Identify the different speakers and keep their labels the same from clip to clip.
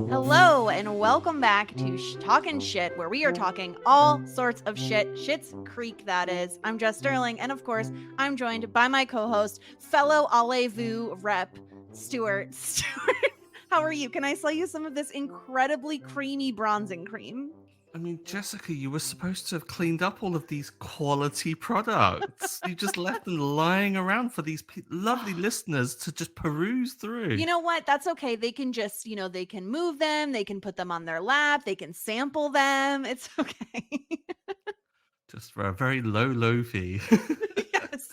Speaker 1: Hello and welcome back to Talkin' Shit, where we are talking all sorts of shit. Schitt's Creek, that is. I'm Jess Sterling, and of course, I'm joined by my co-host, fellow Allez-Vous rep, Stuart. Stuart, how are you? Can I sell you some of this incredibly creamy bronzing cream?
Speaker 2: I mean, Jessica, you were supposed to have cleaned up all of these quality products. You just left them lying around for these lovely listeners to just peruse through.
Speaker 1: You know what? That's okay. They can just, they can move them, they can put them on their lap, they can sample them. It's okay.
Speaker 2: Just for a very low, low fee.
Speaker 1: Yes.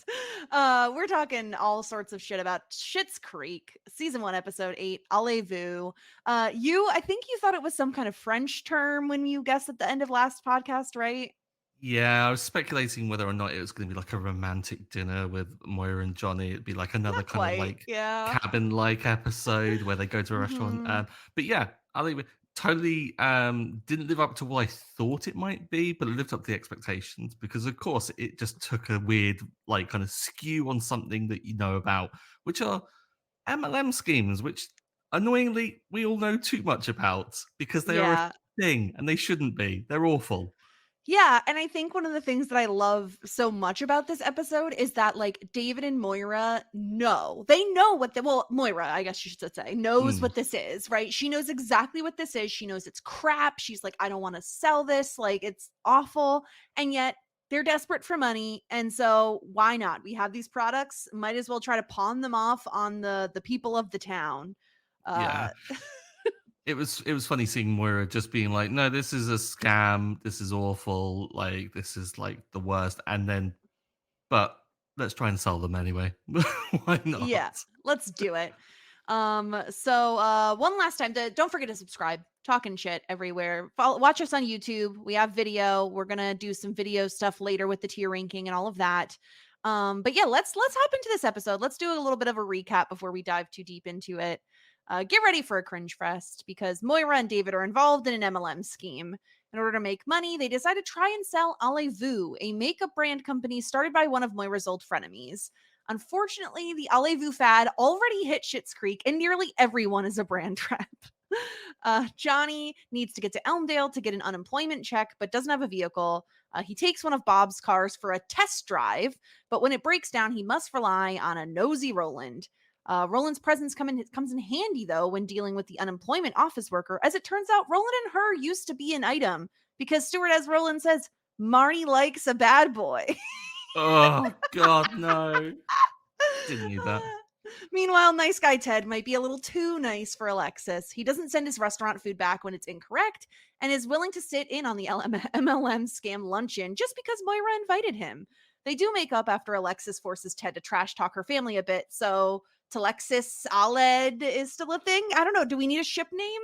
Speaker 1: We're talking all sorts of shit about Schitt's Creek, season 1, episode 8, Allez-Vous. I think you thought it was some kind of French term when you guessed at the end of last podcast, right?
Speaker 2: Yeah, I was speculating whether or not it was going to be like a romantic dinner with Moira and Johnny. It'd be like another
Speaker 1: Not
Speaker 2: kind of
Speaker 1: quite.
Speaker 2: like
Speaker 1: Yeah.
Speaker 2: cabin-like episode where they go to a restaurant.
Speaker 1: Hmm.
Speaker 2: But yeah, Ali totally didn't live up to what I thought it might be, but it lived up to the expectations because, of course, it just took a weird like kind of skew on something that you know about, which are MLM schemes, which annoyingly we all know too much about because they are a
Speaker 1: Yeah.
Speaker 2: thing and they shouldn't be. They're awful.
Speaker 1: Yeah, and I think one of the things that I love so much about this episode is that like David and Moira know. They know Moira, I guess you should say, knows
Speaker 2: Mm.
Speaker 1: what this is, right? She knows exactly what this is. She knows it's crap. She's like, I don't want to sell this. Like it's awful. And yet they're desperate for money. And so why not? We have these products. Might as well try to pawn them off on the people of the town.
Speaker 2: Yeah.
Speaker 1: Uh
Speaker 2: It was funny seeing Moira just being like, "No, this is a scam. This is awful. Like, this is like the worst." And then, but let's try and sell them anyway. Why not?
Speaker 1: Yeah, let's do it. One last time, don't forget to subscribe. Talking shit everywhere. Watch us on YouTube. We have video. We're gonna do some video stuff later with the tier ranking and all of that. But yeah, let's hop into this episode. Let's do a little bit of a recap before we dive too deep into it. Get ready for a cringe fest because Moira and David are involved in an MLM scheme. In order to make money, they decide to try and sell Allez-Vous, a makeup brand company started by one of Moira's old frenemies. Unfortunately, the Allez-Vous fad already hit Schitt's Creek, and nearly everyone is a brand rep. Johnny needs to get to Elmdale to get an unemployment check, but doesn't have a vehicle. He takes one of Bob's cars for a test drive, but when it breaks down, he must rely on a nosy Roland. Roland's presence comes in handy, though, when dealing with the unemployment office worker, as it turns out Roland and her used to be an item, because Stuart, as Roland says, Marnie likes a bad boy.
Speaker 2: Oh God, no! Didn't need that.
Speaker 1: Meanwhile, nice guy Ted might be a little too nice for Alexis. He doesn't send his restaurant food back when it's incorrect and is willing to sit in on the MLM scam luncheon just because Moira invited him. They do make up after Alexis forces Ted to trash talk her family a bit, so Telexis Aled is still a thing? I don't know. Do we need a ship name?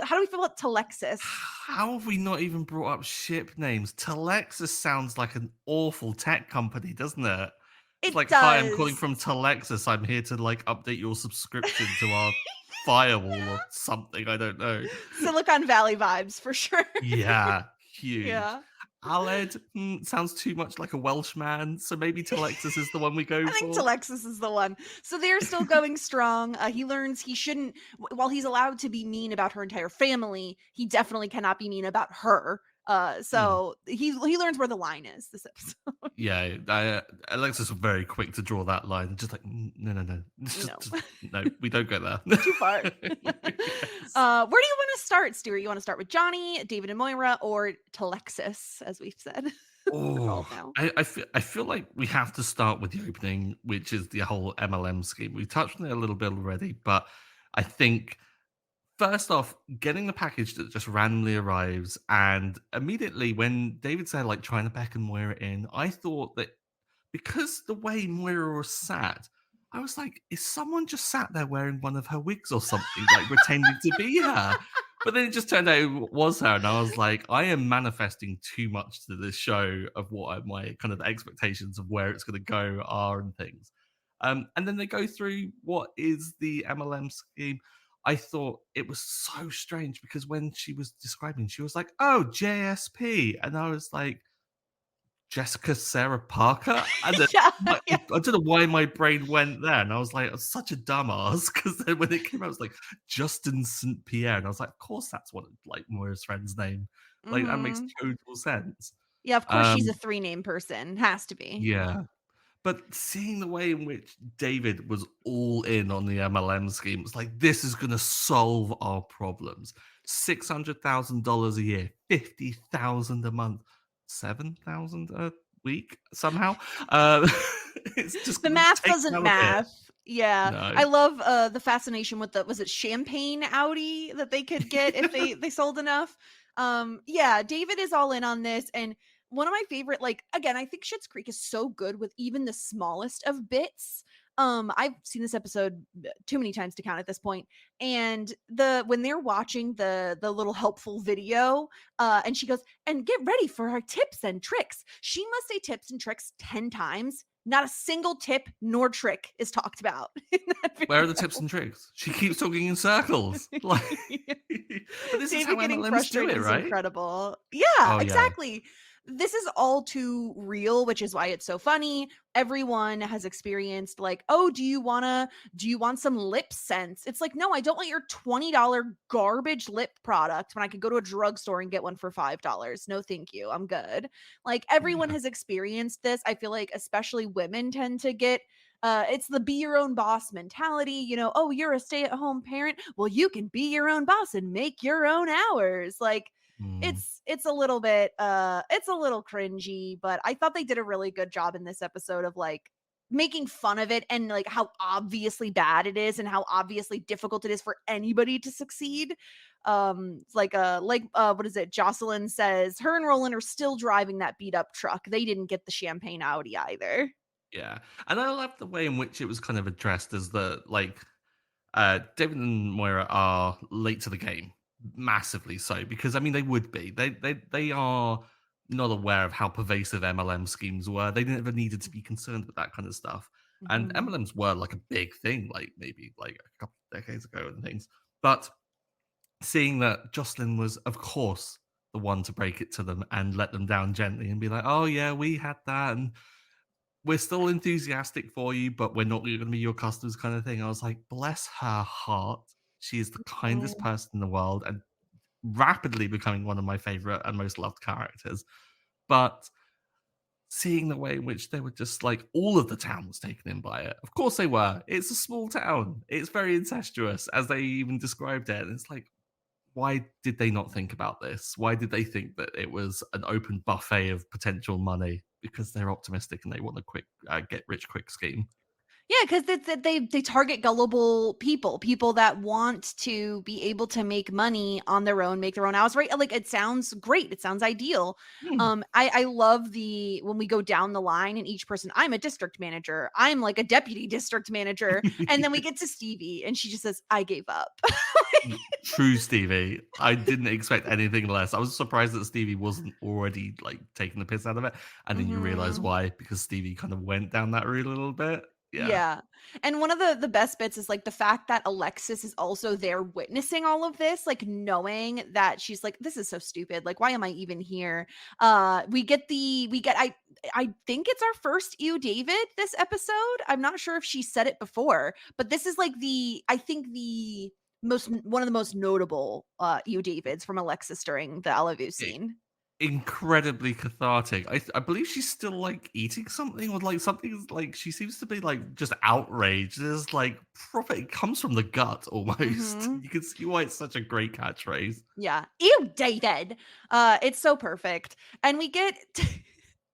Speaker 1: How do we feel about Telexis?
Speaker 2: How have we not even brought up ship names? Telexus sounds like an awful tech company, doesn't it? It's
Speaker 1: It
Speaker 2: like, "Hi, I'm calling
Speaker 1: does.
Speaker 2: from Telexus. I'm here to, like, update your subscription to our firewall," or something, I don't know.
Speaker 1: Silicon Valley vibes for sure.
Speaker 2: Yeah, huge.
Speaker 1: Yeah.
Speaker 2: Aled, sounds too much like a Welsh man, so maybe Telexus is the one we go
Speaker 1: I think
Speaker 2: for.
Speaker 1: Telexis is the one. So they're still going strong. He learns he shouldn't, while he's allowed to be mean about her entire family, he definitely cannot be mean about her.
Speaker 2: Mm.
Speaker 1: So he learns where the line is this episode.
Speaker 2: Yeah, Alexis was very quick to draw that line, just like, No, no, no.
Speaker 1: No,
Speaker 2: No, we don't go there."
Speaker 1: too far.
Speaker 2: Yes.
Speaker 1: Where do you want to start, Stuart? You want to start with Johnny, David and Moira, or Telexis, as we've said? They're called
Speaker 2: Oh,
Speaker 1: now.
Speaker 2: I feel like we have to start with the opening, which is the whole MLM scheme. We touched on it a little bit already, but I think first off, getting the package that just randomly arrives, and immediately when David said like trying to beckon Moira in, I thought that because the way Moira was sat, I was like, is someone just sat there wearing one of her wigs or something, like pretending to be her? But then it just turned out it was her, and I was like, I am manifesting too much to this show of what my kind of expectations of where it's going to go are and things. And then they go through what is the MLM scheme. I thought it was so strange because when she was describing, she was like, "Oh, JSP," and I was like, Jessica Sarah Parker? And then
Speaker 1: Yeah,
Speaker 2: I
Speaker 1: yeah.
Speaker 2: don't know why my brain went there, and I was like, "I'm such a dumbass," because then when it came out, I was like, "Justin St. Pierre," and I was like, "Of course that's what, like, Moira's friend's name." Like, that makes
Speaker 1: Mhm.
Speaker 2: total sense.
Speaker 1: Yeah, of course she's a
Speaker 2: Um,
Speaker 1: 3-name person, has to be.
Speaker 2: yeah. But seeing the way in which David was all in on the MLM scheme, it's like, this is going to solve our problems. $600,000 a year, 50,000 a month, 7,000 a week somehow. Uh, it's just
Speaker 1: The
Speaker 2: going to
Speaker 1: math
Speaker 2: take
Speaker 1: doesn't
Speaker 2: them out of it.
Speaker 1: math. Yeah.
Speaker 2: No.
Speaker 1: I love, the fascination with the was it champagne Audi that they could get if they sold enough? Yeah, David is all in on this, and one of my favorite like, again, I think Schitt's Creek is so good with even the smallest of bits. I've seen this episode too many times to count at this point, and when they're watching the little helpful video, and she goes, "And get ready for our tips and tricks." She must say tips and tricks 10 times. Not a single tip nor trick is talked about in that
Speaker 2: Where are
Speaker 1: video.
Speaker 2: the tips and tricks? She keeps talking in circles. Like, but this is how
Speaker 1: David getting
Speaker 2: MLMs do
Speaker 1: frustrated
Speaker 2: it,
Speaker 1: is
Speaker 2: right?
Speaker 1: incredible. Yeah,
Speaker 2: Oh, yeah.
Speaker 1: exactly. This is all too real, which is why it's so funny. Everyone has experienced like, "Oh, do you want some lip sense?" It's like, "No, I don't want your $20 garbage lip product when I could go to a drugstore and get one for $5. No, thank you. I'm good." Like everyone
Speaker 2: Yeah.
Speaker 1: has experienced this. I feel like especially women tend to get it's the be your own boss mentality, oh, you're a stay-at-home parent. Well, you can be your own boss and make your own hours. Like
Speaker 2: Mm.
Speaker 1: it's a little bit it's a little cringy, but I thought they did a really good job in this episode of like making fun of it and like how obviously bad it is and how obviously difficult it is for anybody to succeed. It's like what is it? Jocelyn says her and Roland are still driving that beat up truck. They didn't get the champagne Audi either.
Speaker 2: Yeah, and I love the way in which it was kind of addressed as David and Moira are late to the game, massively so, because I mean they would be. They are not aware of how pervasive MLM schemes were. They never needed to be concerned with that kind of stuff. And
Speaker 1: Mhm.
Speaker 2: MLMs were like a big thing, like maybe like a couple of decades ago and things. But seeing that Jocelyn was, of course, the one to break it to them and let them down gently and be like, "Oh yeah, we had that, and we're still enthusiastic for you, but we're not going to be your customers," kind of thing. I was like, bless her heart. She is the kindest
Speaker 1: Mm.
Speaker 2: person in the world and rapidly becoming one of my favorite and most loved characters. But seeing the way in which they were just like all of the town was taken in by it. Of course they were. It's a small town. It's very incestuous, as they even described it. And it's like, why did they not think about this? Why did they think that it was an open buffet of potential money? Because they're optimistic and they want a quick get rich quick scheme.
Speaker 1: Yeah, because they target gullible people, people that want to be able to make money on their own, make their own hours, right? Like it sounds great. It sounds ideal.
Speaker 2: Hmm.
Speaker 1: I love the when we go down the line and each person, I'm a district manager, I'm like a deputy district manager, and then we get to Stevie and she just says, I gave up.
Speaker 2: True Stevie. I didn't expect anything less. I was surprised that Stevie wasn't already like taking the piss out of it. And then you realize
Speaker 1: Mhm.
Speaker 2: why, because Stevie kind of went down that route a little bit. Yeah.
Speaker 1: Yeah. And one of the best bits is like the fact that Alexis is also there witnessing all of this, like knowing that she's like, this is so stupid. Like, why am I even here? I think it's our first Ew David this episode. I'm not sure if she said it before, but this is like I think the one of the most notable Ew Davids from Alexis during the Allez-Vous scene.
Speaker 2: Incredibly cathartic. I believe she's still, like, eating something or, like, something like, she seems to be, like, just outraged. There's, like, proper it comes from the gut almost.
Speaker 1: Mhm.
Speaker 2: You can see why it's such a great catchphrase.
Speaker 1: Yeah. Ew, David. It's so perfect. And we get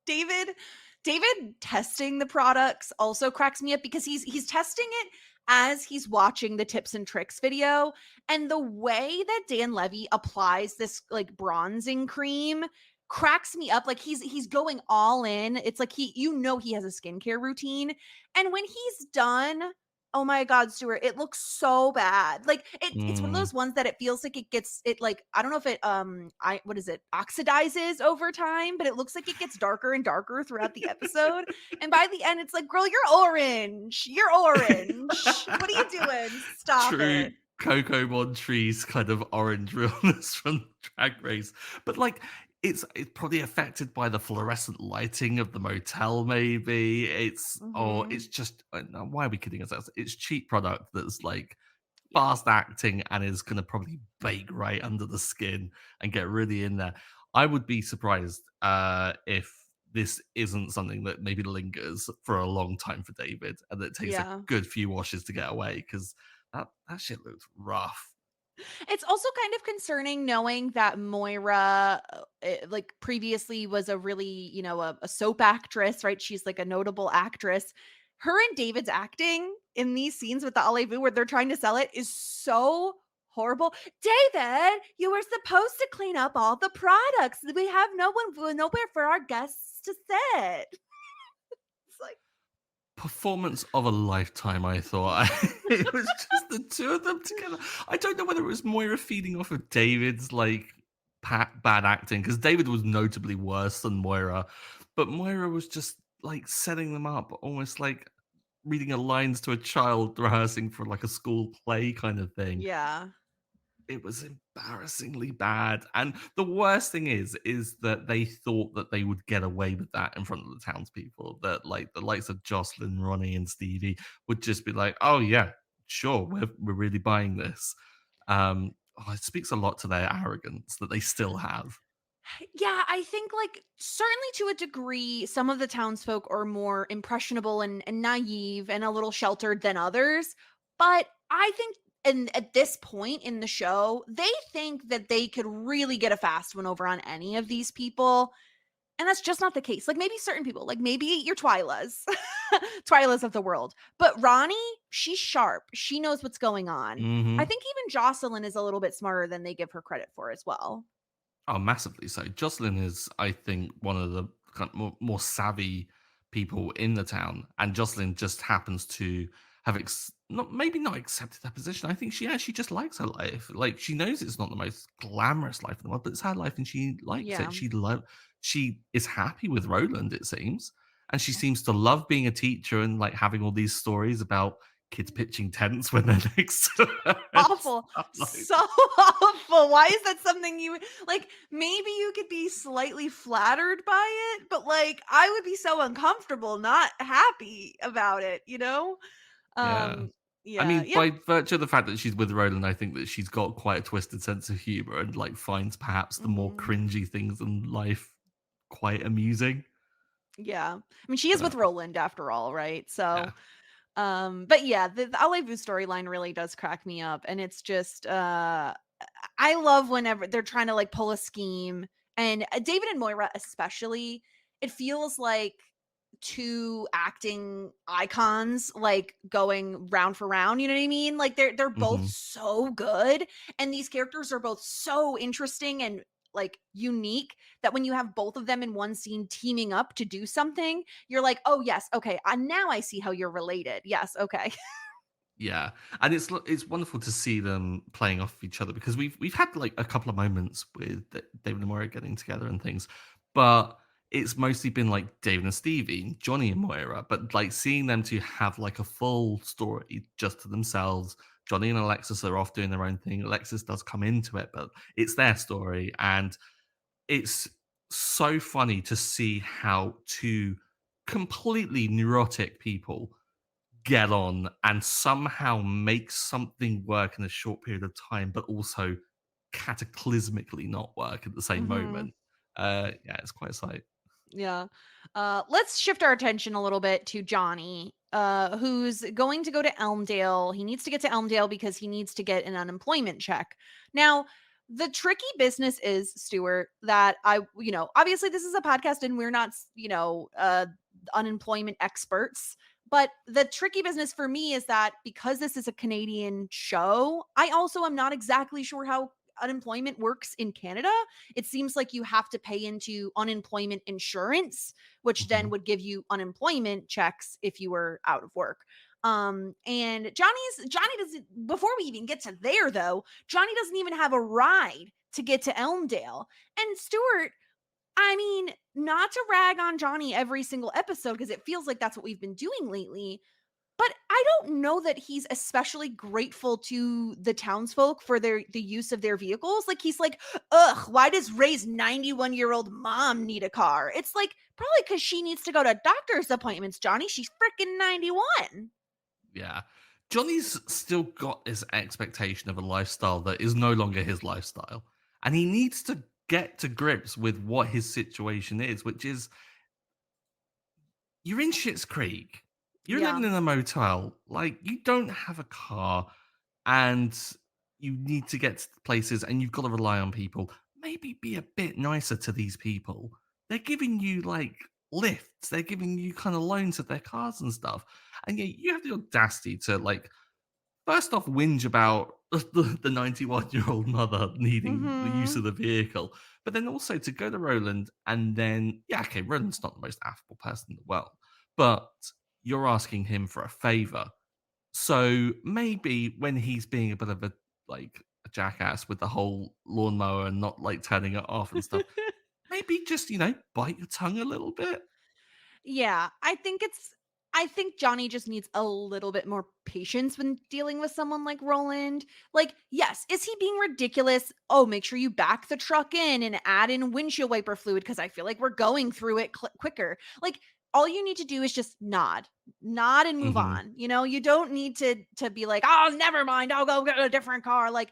Speaker 1: David David testing the products also cracks me up because he's testing it as he's watching the tips and tricks video, and the way that Dan Levy applies this like bronzing cream cracks me up. Like he's going all in. It's like he has a skincare routine, and when he's done, oh my god, Stuart, it looks so bad. Like it's one of
Speaker 2: Mm.
Speaker 1: those ones that it feels like it like I don't know if it I what is it oxidizes over time, but it looks like it gets darker and darker throughout the episode. And by the end, it's like, girl, you're orange. You're orange. What are you doing? Stop
Speaker 2: True
Speaker 1: it.
Speaker 2: Coco Montrese kind of orange realness from Drag Race. But, like, it's probably affected by the fluorescent lighting of the motel, maybe. Or
Speaker 1: Mhm.
Speaker 2: it's just no, why are we kidding ourselves? It's cheap product that's like
Speaker 1: Yeah.
Speaker 2: fast acting and is gonna probably bake right under the skin and get really in there. I would be surprised if this isn't something that maybe lingers for a long time for David and that it takes a
Speaker 1: Yeah.
Speaker 2: good few washes to get away because that shit looks rough.
Speaker 1: It's also kind of concerning knowing that Moira, like previously was a really, a soap actress, right? She's like a notable actress. Her and David's acting in these scenes with the Allez-Vous where they're trying to sell it is so horrible. David, you were supposed to clean up all the products. We have nowhere for our guests to sit. It's like,
Speaker 2: Performance of a lifetime, I thought. It was just the two of them together. I don't know whether it was Moira feeding off of David's like bad acting because David was notably worse than Moira, but Moira was just like setting them up, almost like reading a lines to a child rehearsing for like a school play kind of thing.
Speaker 1: yeah.
Speaker 2: It was embarrassingly bad, and the worst thing is that they thought that they would get away with that in front of the townspeople, that, like, the likes of Jocelyn, Ronnie, and Stevie would just be like, "Oh, yeah, sure, we're really buying this." It speaks a lot to their arrogance that they still have.
Speaker 1: Yeah, I think like certainly to a degree, some of the townsfolk are more impressionable and naive and a little sheltered than others. But I think at this point in the show, they think that they could really get a fast one over on any of these people. And that's just not the case. Like maybe certain people, like maybe your Twylas, Twylas of the world. But Ronnie, she's sharp. She knows what's going on. I
Speaker 2: Mhm.
Speaker 1: think even Jocelyn is a little bit smarter than they give her credit for as well.
Speaker 2: Oh, massively so. Jocelyn is, I think, one of the kind of more savvy people in the town, and Jocelyn just happens to have not maybe not accepted that position. I think she actually just likes her life. Like she knows it's not the most glamorous life in the world, but it's her life, and she likes it.
Speaker 1: Yeah.
Speaker 2: She is happy with Roland, it seems, and she seems to love being a teacher and like having all these stories about kids pitching tents when they're next to her and
Speaker 1: Awful.
Speaker 2: stuff like
Speaker 1: So awful. Why is that something you like, maybe you could be slightly flattered by it, but, like, I would be so uncomfortable, not happy about it, you know?
Speaker 2: yeah.
Speaker 1: Um,
Speaker 2: I
Speaker 1: yeah,
Speaker 2: mean,
Speaker 1: yeah.
Speaker 2: by virtue of the fact that she's with Roland, I think that she's got quite a twisted sense of humor and like finds perhaps the more
Speaker 1: Mhm.
Speaker 2: cringy things in life quite amusing.
Speaker 1: Yeah. I mean, she is with
Speaker 2: But
Speaker 1: Roland after all, right?
Speaker 2: yeah.
Speaker 1: So, but yeah, the Allez-Vous storyline really does crack me up, and it's just, I love whenever they're trying to like pull a scheme, and David and Moira especially, it feels like two acting icons like going round for round, you know what I mean? Like they're both
Speaker 2: Hmm.
Speaker 1: so good, and these characters are both so interesting and like unique that when you have both of them in one scene teaming up to do something, you're like, "Oh yes, okay, now I see how you're related." Yes, okay.
Speaker 2: Yeah, and it's wonderful to see them playing off each other because we've had like a couple of moments with David and Moira getting together and things, but it's mostly been like David and Stevie, Johnny and Moira. But like seeing them to have like a full story just to themselves. Johnny and Alexis are off doing their own thing. Alexis does come into it, but it's their story, and it's so funny to see how two completely neurotic people get on and somehow make something work in a short period of time, but also cataclysmically not work at the same
Speaker 1: Mhm.
Speaker 2: moment. Yeah, it's quite a sight.
Speaker 1: Yeah. Let's shift our attention a little bit to Johnny, who's going to go to Elmdale. He needs to get to Elmdale because he needs to get an unemployment check. Now, the tricky business is, Stuart, that obviously this is a podcast and we're not, unemployment experts. But the tricky business for me is that because this is a Canadian show, I also am not exactly sure how unemployment works in Canada. It seems like you have to pay into unemployment insurance, which then
Speaker 2: Mhm.
Speaker 1: would give you unemployment checks if you were out of work. And Johnny doesn't, before we even get to there though, Johnny doesn't even have a ride to get to Elmdale. And Stuart, I mean, not to rag on Johnny every single episode because it feels like that's what we've been doing lately, but I don't know that he's especially grateful to the townsfolk for the use of their vehicles. Like he's like, ugh, why does Ray's 91-year-old mom need a car? It's like probably because she needs to go to doctor's appointments, Johnny. She's freaking 91.
Speaker 2: Yeah. Johnny's still got this expectation of a lifestyle that is no longer his lifestyle. And he needs to get to grips with what his situation is, which is you're in Schitt's Creek. You're
Speaker 1: Yeah.
Speaker 2: living in a motel. Like, you don't have a car and you need to get to places and you've got to rely on people. Maybe be a bit nicer to these people. They're giving you like lifts, they're giving you kind of loans of their cars and stuff. And yet you have the audacity to like first off whinge about the 91-year-old mother needing the use
Speaker 1: Mhm.
Speaker 2: of the vehicle, but then also to go to Roland and then, yeah, okay, Roland's not the most affable person in the world, but you're asking him for a favor. So maybe when he's being a bit of a like a jackass with the whole lawnmower and not like turning it off and stuff, maybe just, bite your tongue a little bit.
Speaker 1: Yeah, I think Johnny just needs a little bit more patience when dealing with someone like Roland. Like, yes, is he being ridiculous? Oh, make sure you back the truck in and add in windshield wiper fluid because I feel like we're going through it quicker. Like, all you need to do is just nod and move
Speaker 2: Hmm.
Speaker 1: on. You don't need to be like, oh, never mind, I'll go get a different car. Like,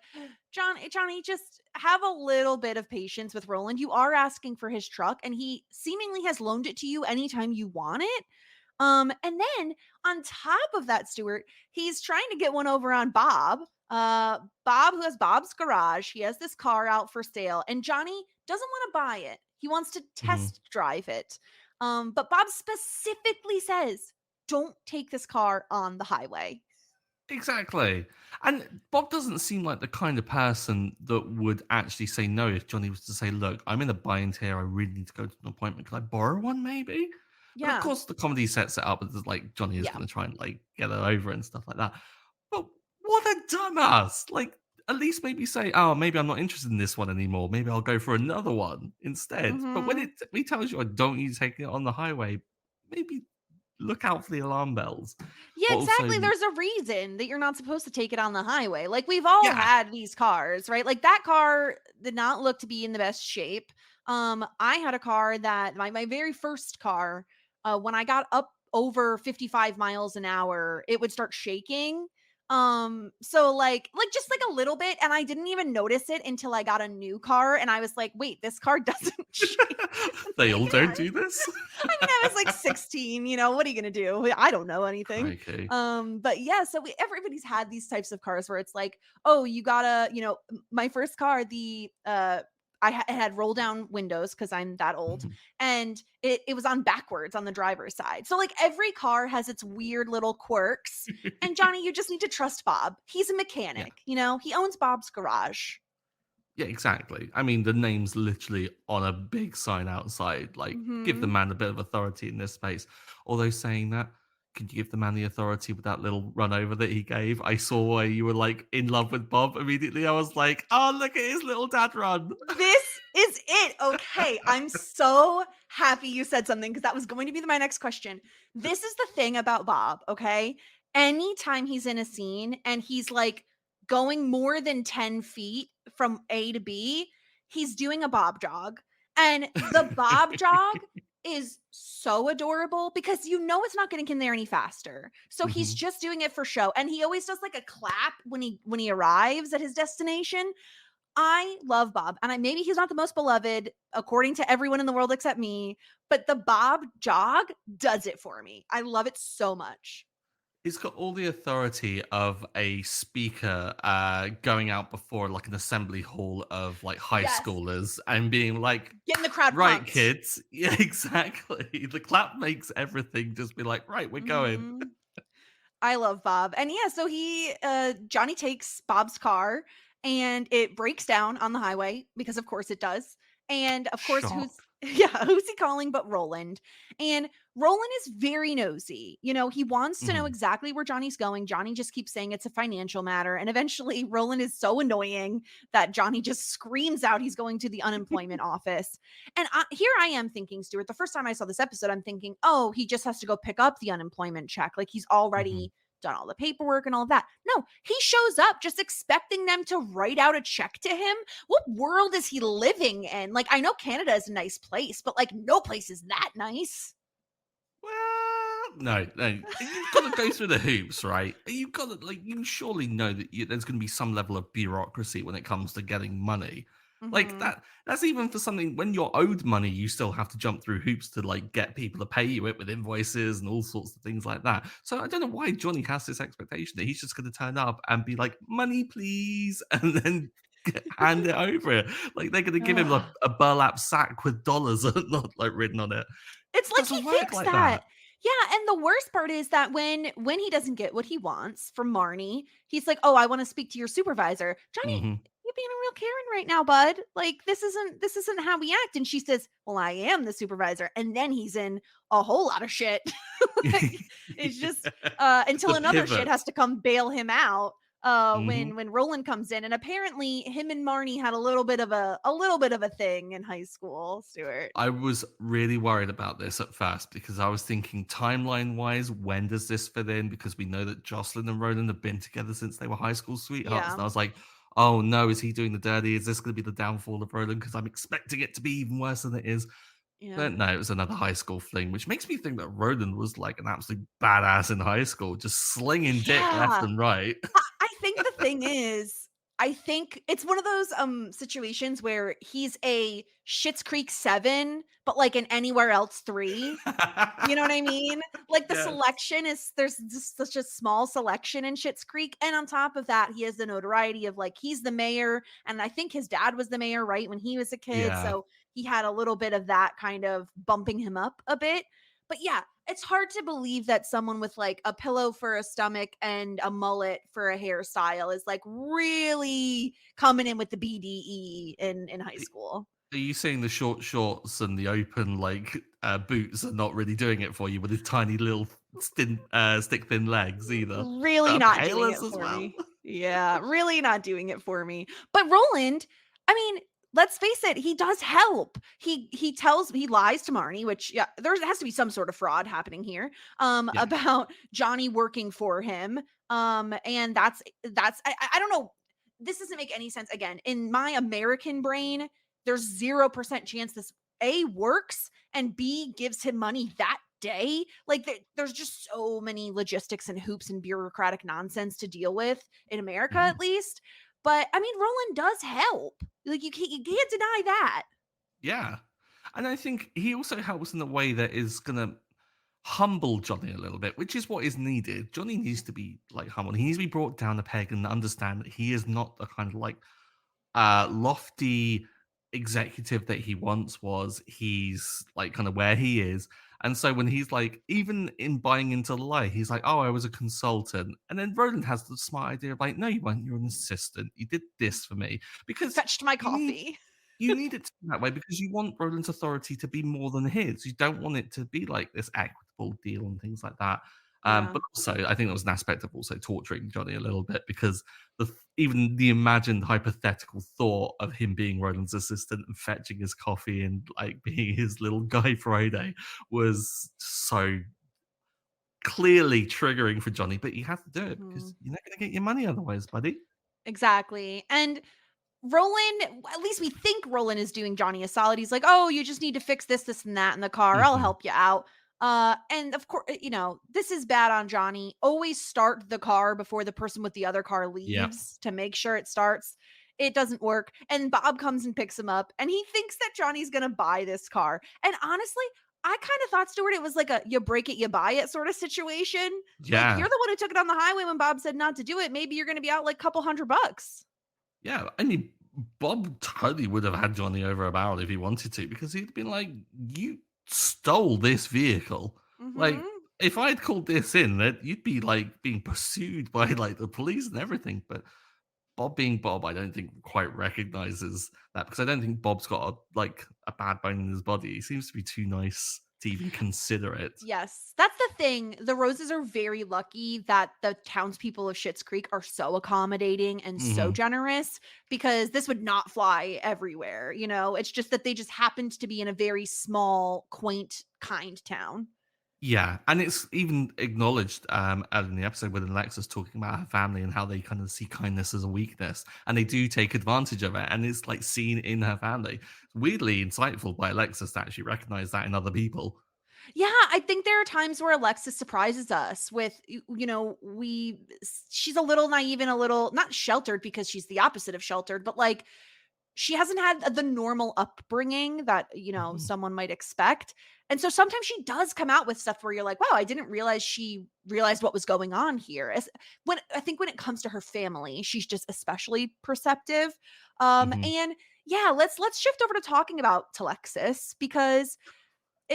Speaker 1: Johnny, just have a little bit of patience with Roland. You are asking for his truck, and he seemingly has loaned it to you anytime you want it. And then on top of that, Stuart, he's trying to get one over on Bob. Bob, who has Bob's garage, he has this car out for sale, and Johnny doesn't want to buy it. He wants to
Speaker 2: Hmm.
Speaker 1: test drive it. But Bob specifically says, "Don't take this car on the highway."
Speaker 2: Exactly. And Bob doesn't seem like the kind of person that would actually say no if Johnny was to say, look, I'm in a bind here. I really need to go to an appointment. Can I borrow one maybe? But of
Speaker 1: Yeah,
Speaker 2: course, the comedy sets it up as like Johnny is
Speaker 1: yeah.
Speaker 2: going to try and like get her over and stuff like that. But what a dumbass! Like, at least maybe say, oh, maybe I'm not interested in this one anymore. Maybe I'll go for another one instead. But when
Speaker 1: Hmm.
Speaker 2: he tells you, I don't need to take it on the highway, maybe look out for the alarm bells.
Speaker 1: Yeah,
Speaker 2: But also,
Speaker 1: exactly. There's a reason that you're not supposed to take it on the highway. Like we've all
Speaker 2: yeah.
Speaker 1: had these cars, right? Like that car did not look to be in the best shape. I had a car that my very first car, when I got up over 55 miles an hour, it would start shaking. So like just like a little bit, and I didn't even notice it until I got a new car, and I was like, wait, this car doesn't shake.
Speaker 2: They all don't
Speaker 1: Anyway.
Speaker 2: do this?
Speaker 1: I mean, I was like 16, what are you gonna do? I don't know anything.
Speaker 2: Crikey.
Speaker 1: But yeah, so everybody's had these types of cars where it's like, oh, you gotta, my first car, it had roll down windows because I'm that old,
Speaker 2: Mhm.
Speaker 1: and it was on backwards on the driver's side. So like every car has its weird little quirks. And Johnny, you just need to trust Bob. He's a
Speaker 2: Yeah.
Speaker 1: mechanic, he owns Bob's garage.
Speaker 2: Yeah, exactly. I mean, the name's literally on a big sign outside, like, give the
Speaker 1: Hmm.
Speaker 2: man a bit of authority in this space. Although saying that, could you give the man the authority with that little run over that he gave? I saw why you were, like, in love with Bob immediately. I was like, "Oh, look at his little dad run."
Speaker 1: This is it. Okay. I'm so happy you said something because that was going to be my next question. This is the thing about Bob. Okay. Anytime he's in a scene and he's like going more than 10 feet from A to B, he's doing a Bob jog. And the Bob jog is so adorable because it's not getting him there any faster. So he's
Speaker 2: Mhm.
Speaker 1: just doing it for show. And he always does like a clap when he arrives at his destination. I love Bob, and maybe he's not the most beloved according to everyone in the world except me, but the Bob jog does it for me. I love it so much.
Speaker 2: He's got all the authority of a speaker, going out before, like, an assembly hall of, like, high
Speaker 1: Yes,
Speaker 2: schoolers and being like,
Speaker 1: getting the crowd
Speaker 2: "Right,
Speaker 1: pumped.
Speaker 2: kids." Yeah, exactly. The clap makes everything just be like, "Right, we're going."
Speaker 1: Mhm. I love Bob. And yeah, so Johnny takes Bob's car and it breaks down on the highway because of course it does. And of course
Speaker 2: Shock.
Speaker 1: who's he calling but Roland. And Roland is very nosy. He wants to know
Speaker 2: Mhm.
Speaker 1: exactly where Johnny's going. Johnny just keeps saying it's a financial matter. And eventually Roland is so annoying that Johnny just screams out he's going to the unemployment office. And here I am thinking, Stuart, the first time I saw this episode, I'm thinking, oh, he just has to go pick up the unemployment check. Like he's
Speaker 2: Mhm.
Speaker 1: already done all the paperwork and all of that. No, he shows up just expecting them to write out a check to him. What world is he living in? Like, I know Canada is a nice place, but like, no place is that nice.
Speaker 2: Well, no, no. You've got to go through the hoops, right? You've got to, like, you surely know that there's going to be some level of bureaucracy when it comes to getting money. Like
Speaker 1: Hmm.
Speaker 2: that's even for something when you're owed money, you still have to jump through hoops to like get people to pay you it with invoices and all sorts of things like that. So I don't know why Johnny has this expectation that he's just going to turn up and be like, "Money, please," and then hand it over. Like they're going to give him
Speaker 1: Ugh.
Speaker 2: a burlap sack with dollars not like written on it.
Speaker 1: It's
Speaker 2: It
Speaker 1: like he
Speaker 2: doesn't work
Speaker 1: thinks
Speaker 2: like
Speaker 1: that.
Speaker 2: that.
Speaker 1: Yeah, and the worst part is that when he doesn't get what he wants from Marnie, he's like, "Oh, I want to speak to your supervisor." Johnny,
Speaker 2: Mhm.
Speaker 1: you're being a real Karen right now, bud. Like this isn't how we act. And she says, "Well, I am the supervisor." And then he's in a whole lot of shit. Like it's just until
Speaker 2: The
Speaker 1: another shit
Speaker 2: pivot.
Speaker 1: has to come bail him out
Speaker 2: Mhm.
Speaker 1: when Roland comes in. And apparently him and Marnie had a little bit of a thing in high school, Stuart.
Speaker 2: I was really worried about this at first because I was thinking timeline-wise, when does this fit in? Because we know that Jocelyn and Ronan have been together since they were high school sweethearts,
Speaker 1: Yeah.
Speaker 2: and I was like, "Oh, no, is he doing the dirty? Is this gonna be the downfall of Ronan? Because 'Cause I'm expecting it to be even worse than it is."
Speaker 1: Yeah.
Speaker 2: But no, it was another high school fling, which makes me think that Ronan was, like, an absolute badass in high school, just slinging dick left
Speaker 1: Yeah.
Speaker 2: and right.
Speaker 1: I think the thing is, I think it's one of those situations where he's a Schitt's Creek 7, but like an Anywhere Else 3. You know what I mean? Like the
Speaker 2: Yes.
Speaker 1: selection is there's just such a small selection in Schitt's Creek, and on top of that, he has the notoriety of like he's the mayor, and I think his dad was the mayor, right, when he was a kid,
Speaker 2: Yeah.
Speaker 1: so he had a little bit of that kind of bumping him up a bit. But yeah, it's hard to believe that someone with like a pillow for a stomach and a mullet for a hairstyle is like really coming in with the BDE in high school.
Speaker 2: Are you saying the short shorts and the open, like, boots are not really doing it for you with his tiny little stick thin legs either?
Speaker 1: Really
Speaker 2: That are
Speaker 1: not doing it
Speaker 2: pailers as
Speaker 1: for
Speaker 2: well?
Speaker 1: me. Yeah, really not doing it for me. But Roland, I mean, let's face it, he does help. He lies to Marnie, which yeah, there has to be some sort of fraud happening here.
Speaker 2: Yeah.
Speaker 1: About Johnny working for him. And that's I don't know. This doesn't make any sense. Again, in my American brain, there's 0% chance this A works and B gives him money that day. Like there's just so many logistics and hoops and bureaucratic nonsense to deal with in America,
Speaker 2: Mhm.
Speaker 1: at least. But I mean, Roland does help. Like you can't deny that.
Speaker 2: Yeah. And I think he also helps in a way that is gonna humble Johnny a little bit, which is what is needed. Johnny needs to be, like, humbled. He needs to be brought down a peg and understand that he is not the kind of, like, lofty executive that he once was. He's like kind of where he is. And so when he's like, even in buying into the lie, he's like, "Oh, I was a consultant." And then Roland has the smart idea of like, "No, you weren't. You're an assistant. You did this for me." Because
Speaker 1: Fetched my
Speaker 2: you need
Speaker 1: coffee.
Speaker 2: you need it to be that way because you want Roland's authority to be more than his. You don't want it to be like this equitable deal and things like that.
Speaker 1: Yeah.
Speaker 2: But also, I think there was an aspect of also torturing Johnny a little bit because even the imagined hypothetical thought of him being Roland's assistant and fetching his coffee and like being his little Guy Friday was so clearly triggering for Johnny. But you have to do it because
Speaker 1: Mhm.
Speaker 2: you're not going to get your money otherwise, buddy.
Speaker 1: Exactly. And Roland, at least we think Roland is doing Johnny a solid. He's like, "Oh, you just need to fix this, this, and that in the car. I'll
Speaker 2: Hmm.
Speaker 1: help you out." And of course, this is bad on Johnny. Always start the car before the person with the other car
Speaker 2: Yeah.
Speaker 1: leaves to make sure it starts. It doesn't work. And Bob comes and picks him up, and he thinks that Johnny's gonna buy this car. And honestly, I kind of thought, Stuart, it was like a you break it, you buy it sort of situation. Like
Speaker 2: Yeah.
Speaker 1: you're the one who took it on the highway when Bob said not to do it. Maybe you're gonna be out like a couple $100.
Speaker 2: Yeah, I mean, Bob totally would have had Johnny over a barrel if he wanted to, because he'd been like, "You stole this vehicle. Like,
Speaker 1: Mhm.
Speaker 2: if I'd called this in, that you'd be like being pursued by like the police and everything." But Bob being Bob, I don't think quite recognizes that because I don't think Bob's got a bad bone in his body. He seems to be too nice to even consider it.
Speaker 1: Yes, that's the thing. The Roses are very lucky that the townspeople of Schitt's Creek are so accommodating and so
Speaker 2: Hmm.
Speaker 1: generous because this would not fly everywhere. It's just that they just happened to be in a very small, quaint, kind town.
Speaker 2: Yeah, and it's even acknowledged early in the episode with Alexis talking about her family and how they kind of see kindness as a weakness, and they do take advantage of it, and it's like seen in her family. Weirdly insightful by Alexis to actually recognize that in other people.
Speaker 1: Yeah, I think there are times where Alexis surprises us with, she's a little naive and a little not sheltered because she's the opposite of sheltered, but like she hasn't had the normal upbringing that,
Speaker 2: Mhm,
Speaker 1: someone might expect. And so sometimes she does come out with stuff where you're like, wow, I didn't realize she realized what was going on here. I think when it comes to her family, she's just especially perceptive.
Speaker 2: mhm.
Speaker 1: And yeah, let's shift over to talking about Telexis because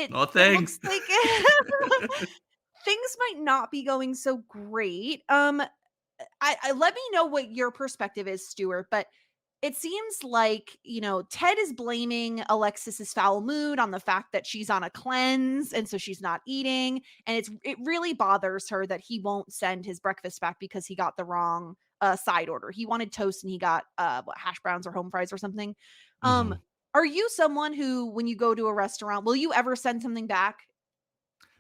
Speaker 2: Not a
Speaker 1: it
Speaker 2: thing.
Speaker 1: looks like things might not be going so great. I let me know what your perspective is, Stuart, but it seems like, Ted is blaming Alexis's foul mood on the fact that she's on a cleanse and so she's not eating, and it really bothers her that he won't send his breakfast back because he got the wrong side order. He wanted toast and he got hash browns or home fries or something. Um
Speaker 2: Mhm.
Speaker 1: are you someone who when you go to a restaurant, will you ever send something back?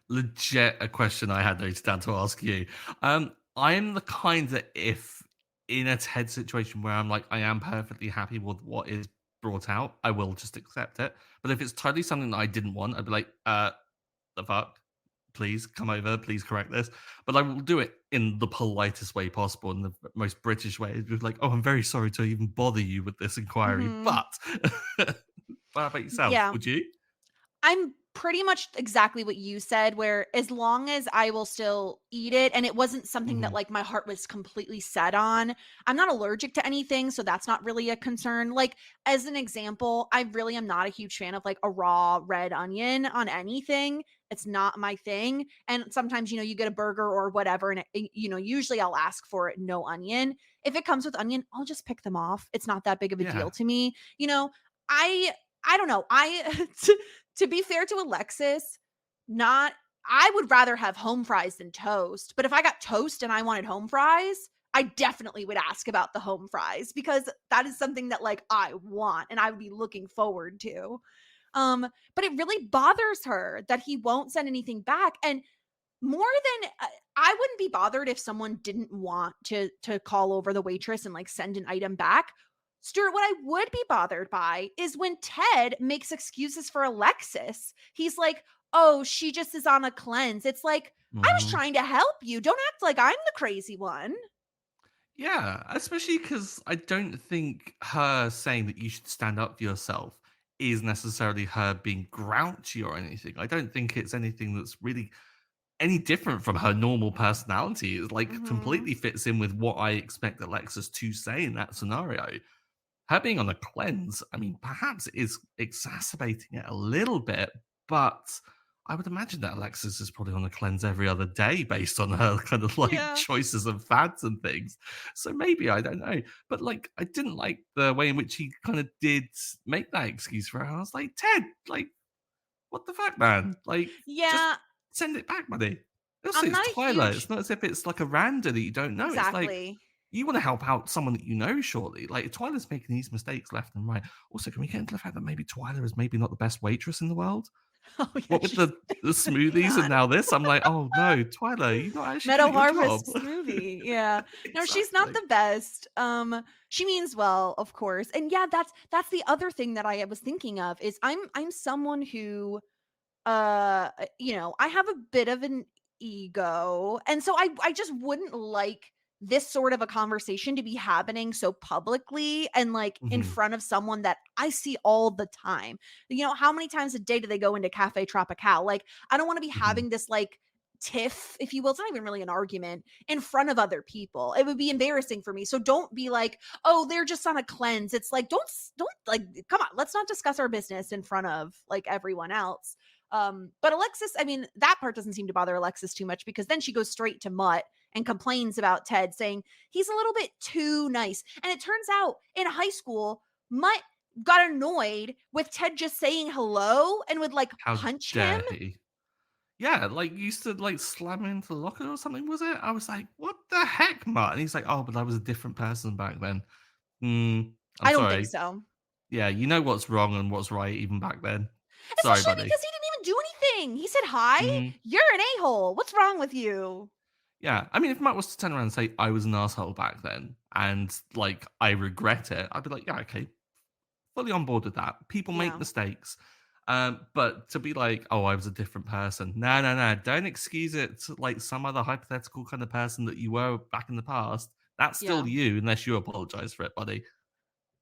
Speaker 2: Legit a question I had noted down to ask you. I'm the kind that if in a TED situation where I'm like, I am perfectly happy with what is brought out, I will just accept it. But if it's totally something that I didn't want, I'd be like, the fuck? Please come over, please correct this. But I will do it in the politest way possible, in the most British way. It's just like, oh, I'm very sorry to even bother you with this inquiry.
Speaker 1: Mhm.
Speaker 2: But what about yourself?
Speaker 1: Yeah.
Speaker 2: Would you?
Speaker 1: I'm pretty much exactly what you said, where as long as I will still eat it and it wasn't something that
Speaker 2: Mhm,
Speaker 1: like my heart was completely set on. I'm not allergic to anything, so that's not really a concern. Like as an example, I really am not a huge fan of like a raw red onion on anything. It's not my thing. And sometimes, you get a burger or whatever and usually I'll ask for it no onion. If it comes with onion, I'll just pick them off. It's not that big of a
Speaker 2: yeah.
Speaker 1: deal to me. I I don't know. I to be fair to Alexis, not I would rather have home fries than toast, but if I got toast and I wanted home fries, I definitely would ask about the home fries because that is something that like I want and I would be looking forward to. But it really bothers her that he won't send anything back, and more than I wouldn't be bothered if someone didn't want to call over the waitress and like send an item back. Stuart, what I would be bothered by is when Ted makes excuses for Alexis. He's like, "Oh, she just is on a cleanse." It's like, "I was
Speaker 2: Mhm.
Speaker 1: trying to help you. Don't act like I'm the crazy one."
Speaker 2: Yeah, especially because I don't think her saying that you should stand up for yourself is necessarily her being grouchy or anything. I don't think it's anything that's really any different from her normal personality. It like
Speaker 1: Mhm.
Speaker 2: completely fits in with what I expect Alexis to say in that scenario. Her being on a cleanse, I mean, perhaps it is exacerbating it a little bit, but I would imagine that Alexis is probably on a cleanse every other day based on her kind of like
Speaker 1: Yeah.
Speaker 2: choices of fads and things. So maybe I don't know. But like I didn't like the way in which he kind of did make that excuse for her. I was like, Ted, like, what the fuck, man? Like, just
Speaker 1: Yeah,
Speaker 2: send it back, buddy. Also,
Speaker 1: I'm
Speaker 2: it's
Speaker 1: not a
Speaker 2: Tyler.
Speaker 1: huge
Speaker 2: It's not as if it's like a rando that you don't know. It's like
Speaker 1: exactly.
Speaker 2: you want to help out someone that you know, surely. Like Twyla's making these mistakes left and right. Also, can we get into the fact that maybe Twyla is maybe not the best waitress in the world?
Speaker 1: Oh yeah,
Speaker 2: What with
Speaker 1: she's
Speaker 2: the
Speaker 1: definitely
Speaker 2: smoothies and
Speaker 1: not.
Speaker 2: now this, I'm like, oh no, Twyla, you're not actually good
Speaker 1: Meadow
Speaker 2: at your job.
Speaker 1: Harvest smoothie, yeah. No, she's not
Speaker 2: Exactly.
Speaker 1: the best. She means well, of course. And yeah, that's the other thing that I was thinking of is I'm someone who I have a bit of an ego. And so I just wouldn't like this sort of a conversation to be happening so publicly and like in
Speaker 2: Mhm,
Speaker 1: front of someone that I see all the time. How many times a day do they go into Cafe Tropical? Like, I don't want to be
Speaker 2: mhm.
Speaker 1: having this like tiff, if you will. It's not even really an argument in front of other people. It would be embarrassing for me. So don't be like, oh, they're just on a cleanse. It's like, don't like, come on, let's not discuss our business in front of like everyone else. But Alexis, I mean, that part doesn't seem to bother Alexis too much because then she goes straight to Mutt and complains about Ted, saying he's a little bit too nice. And it turns out in high school, Mutt got annoyed with Ted just saying hello and would like
Speaker 2: How
Speaker 1: punch him.
Speaker 2: dare he? Yeah, like used to like slam him into the locker or something, was it? I was like, what the heck, Matt? And he's like, oh, but I was a different person back then. I'm
Speaker 1: I don't think
Speaker 2: sorry.
Speaker 1: so.
Speaker 2: Yeah, you know what's wrong and what's right even back then. Sorry,
Speaker 1: Especially
Speaker 2: buddy.
Speaker 1: because he didn't even do nothing. He said hi.
Speaker 2: Mhm.
Speaker 1: You're an a-hole. What's wrong with you?
Speaker 2: Yeah, I mean, if Matt was to turn around and say, "I was an asshole back then, and, like, I regret it," I'd be like, "Yeah, okay, fully on board with that. People make
Speaker 1: Yeah.
Speaker 2: mistakes." But to be like, "Oh, I was a different person." No, no, no, don't excuse it to, like, some other hypothetical kind of person that you were back in the past. That's still
Speaker 1: Yeah.
Speaker 2: you unless you apologize for it, buddy.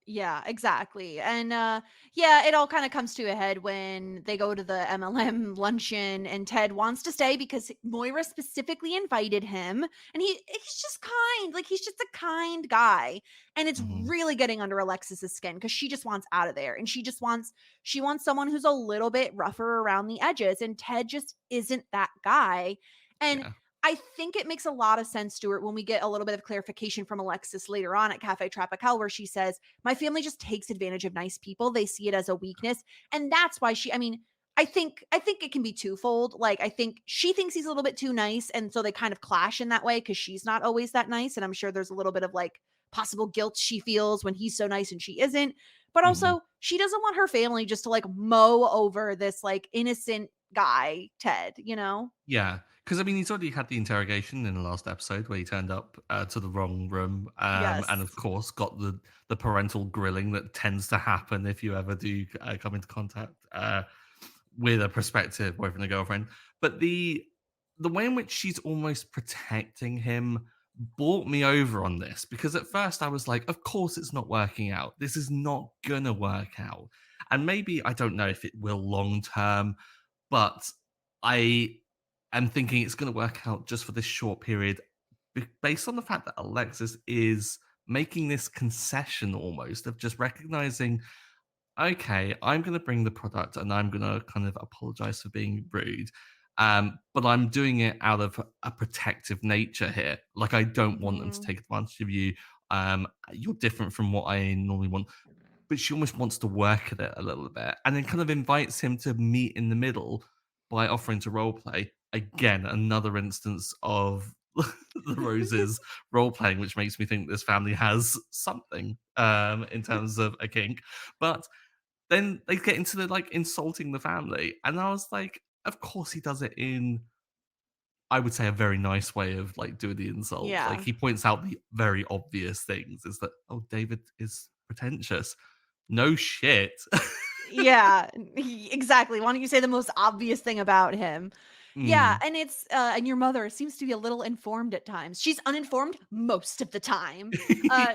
Speaker 1: Yeah, exactly. And yeah, it all kind of comes to a head when they go to the MLM luncheon and Ted wants to stay because Moira specifically invited him and he's just kind. Like he's just a kind guy. And it's
Speaker 2: Mhm.
Speaker 1: really getting under Alexis's skin cuz she just wants out of there and she wants someone who's a little bit rougher around the edges and Ted just isn't that guy. And
Speaker 2: Yeah.
Speaker 1: I think it makes a lot of sense, Stuart, when we get a little bit of clarification from Alexis later on at Cafe Tropical, where she says, my family just takes advantage of nice people. They see it as a weakness. And that's why I mean, I think it can be twofold. Like I think she thinks he's a little bit too nice and so they kind of clash in that way cuz she's not always that nice and I'm sure there's a little bit of like possible guilt she feels when he's so nice and she isn't. But
Speaker 2: Mhm.
Speaker 1: also, she doesn't want her family just to like mow over this like innocent guy, Ted, you know?
Speaker 2: Yeah, because I mean, he's already had the interrogation in the last episode where he turned up to the wrong room, and of
Speaker 1: Yes.
Speaker 2: course got the parental grilling that tends to happen if you ever do come into contact with a prospective boyfriend or girlfriend. But the way in which she's almost protecting him brought me over on this because at first I was like, of course it's not working out. This is not gonna work out, and maybe I don't know if it will long term, but I am thinking it's going to work out just for this short period based on the fact that Alexis is making this concession almost of just recognizing, okay, I'm going to bring the product and I'm going to kind of apologize for being rude. But I'm doing it out of a protective nature here. Like, I don't want them to
Speaker 1: Mhm.
Speaker 2: take advantage of you. You're different from what I normally want, but she almost wants to work at it a little bit and then kind of invites him to meet in the middle by offering to role play. Again, another instance of the Roses role playing, which makes me think this family has something in terms of a kink. But then they get into the like insulting the family. And I was like, of course he does it in, I would say, a very nice way of like doing the insult. Like
Speaker 1: Yeah.
Speaker 2: he points out the very obvious things is that, oh, David is pretentious. No shit.
Speaker 1: Yeah, exactly. Why don't you say the most obvious thing about him? Yeah,
Speaker 2: Mm.
Speaker 1: and and your mother seems to be a little informed at times. She's uninformed most of the time.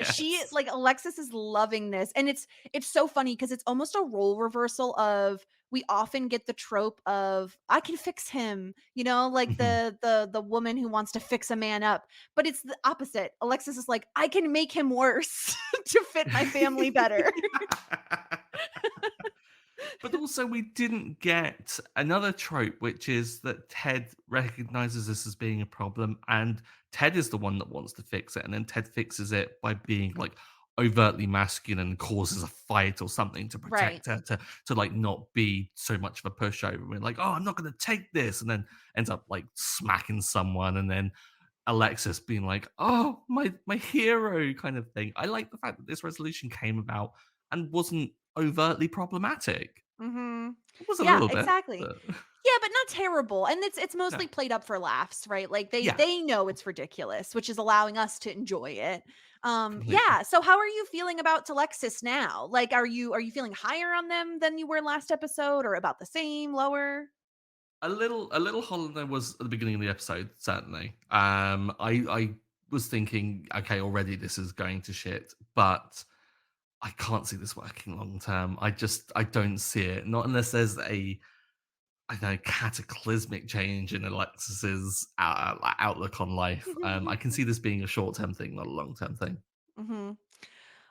Speaker 1: She
Speaker 2: Yes.
Speaker 1: like Alexis is loving this, and it's so funny because it's almost a role reversal of we often get the trope of I can fix him, you know, like
Speaker 2: Mhm.
Speaker 1: the woman who wants to fix a man up, but it's the opposite. Alexis is like I can make him worse to fit my family better.
Speaker 2: But also, we didn't get another trope, which is that Ted recognizes this as being a problem, and Ted is the one that wants to fix it, and then Ted fixes it by being like overtly masculine and causes a fight or something to
Speaker 1: Right.
Speaker 2: protect her to like not be so much of a pushover. And we're like, oh, I'm not going to take this, and then ends up like smacking someone, and then Alexis being like, "Oh, my hero," kind of thing. I like the fact that this resolution came about and wasn't overtly problematic.
Speaker 1: Mhm.
Speaker 2: It was a
Speaker 1: Yeah,
Speaker 2: little bit,
Speaker 1: exactly.
Speaker 2: but
Speaker 1: Yeah, but not terrible, and it's
Speaker 2: no.
Speaker 1: mostly played up for laughs, right? Like,
Speaker 2: Yeah,
Speaker 1: they know it's ridiculous, which is allowing us to enjoy it.
Speaker 2: completely.
Speaker 1: Yeah, so how are you feeling about Telexis now? Like, are you feeling higher on them than you were last episode, or about the same, lower?
Speaker 2: A little holler was at the beginning of the episode, certainly. I was thinking, okay, already this is going to shit, but I can't see this working long term. I don't see it. Not unless there's a I don't know, cataclysmic change in Alexis's outlook on life. I can see this being a short term thing, not a long term thing.
Speaker 1: Mhm.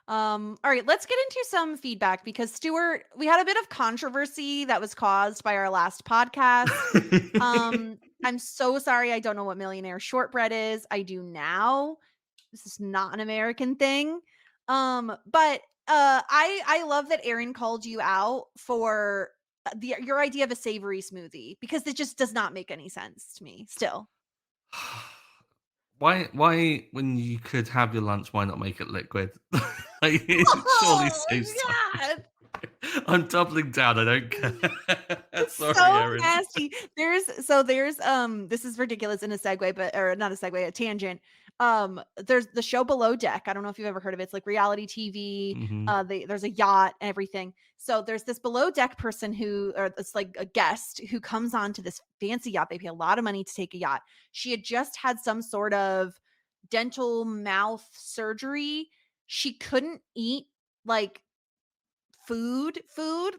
Speaker 1: All right, let's get into some feedback because Stuart, we had a bit of controversy that was caused by our last podcast. I'm so sorry. I don't know what millionaire shortbread is. I do now. This is not an American thing. But I love that Aaron called you out for your idea of a savory smoothie because it just does not make any sense to me still.
Speaker 2: Why, when you could have your lunch, why not make it liquid? Like, it surely
Speaker 1: Oh
Speaker 2: saves
Speaker 1: my
Speaker 2: time.
Speaker 1: god.
Speaker 2: I'm doubling down. I don't care. Sorry,
Speaker 1: So
Speaker 2: Erin.
Speaker 1: nasty. This is ridiculous in a segue, but or not a segue, a tangent. There's the show Below Deck. I don't know if you've ever heard of it. It's like reality TV.
Speaker 2: Mhm.
Speaker 1: There's a yacht and everything. So there's this Below Deck person who, or it's like a guest who comes on to this fancy yacht. They pay a lot of money to take a yacht. She had just had some sort of dental mouth surgery. She couldn't eat like food,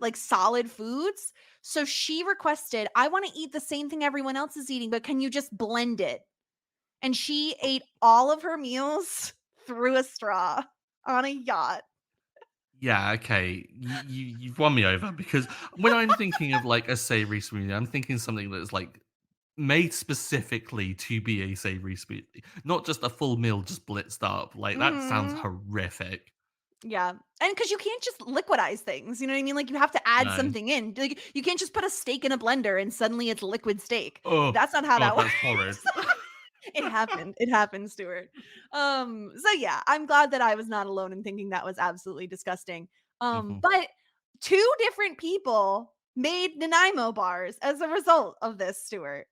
Speaker 1: like solid foods. So she requested, "I wanna eat the same thing everyone else is eating, but can you just blend it?" And she ate all of her meals through a straw on a yacht.
Speaker 2: Yeah, okay. You've won me over because when I'm thinking of like a savory smoothie, I'm thinking something that's like made specifically to be a savory smoothie, not just a full meal just blitzed up. Like that sounds
Speaker 1: Mhm.
Speaker 2: horrific.
Speaker 1: Yeah. And because you can't just liquidize things, you know what I mean? Like, you have to add
Speaker 2: No.
Speaker 1: something in. Like, you can't just put a steak in a blender and suddenly it's liquid steak.
Speaker 2: Oh
Speaker 1: That's not how
Speaker 2: God,
Speaker 1: that
Speaker 2: that's
Speaker 1: works.
Speaker 2: horrid.
Speaker 1: It happened. It happened, Stuart. So yeah, I'm glad that I was not alone in thinking that was absolutely disgusting.
Speaker 2: Mhm.
Speaker 1: But two different people made Nanaimo bars as a result of this, Stuart.